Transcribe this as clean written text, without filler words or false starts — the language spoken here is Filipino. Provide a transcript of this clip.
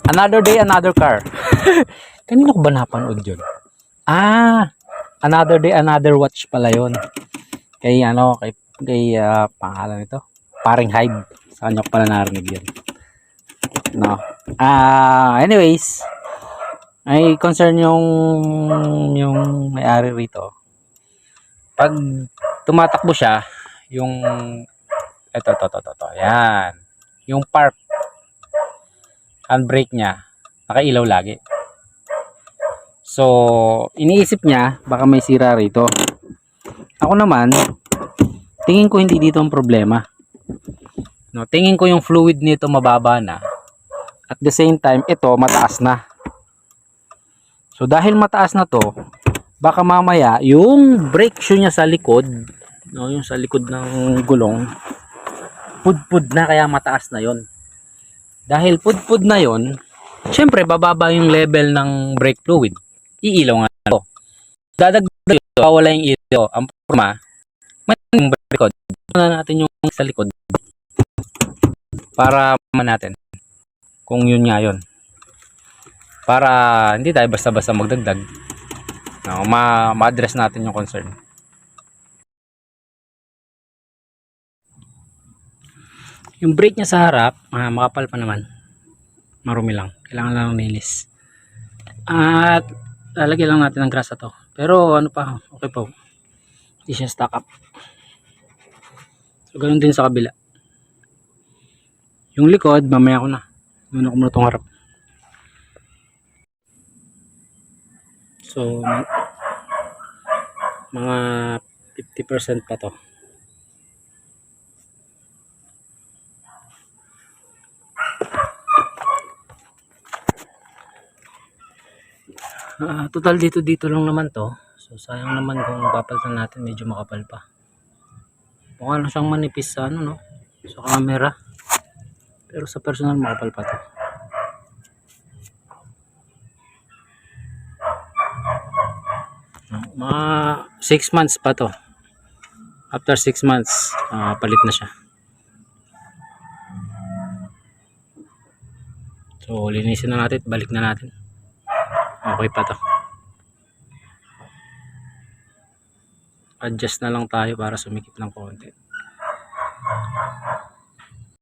Another day, another car. Kanino ko ba napanood yun? Another day, another watch pala yun. Kay pangalan nito, paring Hyde. Sa kanya ko pala narinig yun. No. Anyways, ay concern yung may-ari rito. Pag tumatakbo siya, yung ito. Yan. Yung park handbrake niya nakailaw lagi. So, iniisip niya baka may sira rito. Ako naman, tingin ko hindi dito ang problema. No, tingin ko yung fluid nito mababa na. At the same time, ito mataas na. So, dahil mataas na to, baka mamaya yung brake shoe niya sa likod, no, yung sa likod ng gulong, pudpud na, kaya mataas na yon. Dahil pudpud na yon, syempre bababa yung level ng brake fluid. Iilaw nga ito. Dadagdag ito, wala yung ilaw. Ang problema, may yung brake code. Na natin yung sa likod para natin kung yun nga yun. Para hindi tayo basta-basta magdagdag. No, ma-address natin yung concern. Yung brake niya sa harap, makapal pa naman. Marumi lang. Kailangan lang nilis. At lalagyan lang natin ng grasa to. Pero ano pa, okay po. Hindi siya stack up. So ganoon din sa kabila. Yung likod, mamaya ko na. Muna ko muna itong harap. So mga 50% pa to. Total dito lang naman to. So sayang naman kung papalitan natin, medyo makapal pa. Mukha lang siyang manipis sa no, sa camera. Pero sa personal makapal pa to. Mga 6 months pa to. After 6 months, palit na siya. So linisin na natin, balik na natin. Okay pa to. Adjust na lang tayo para sumikip ng konti.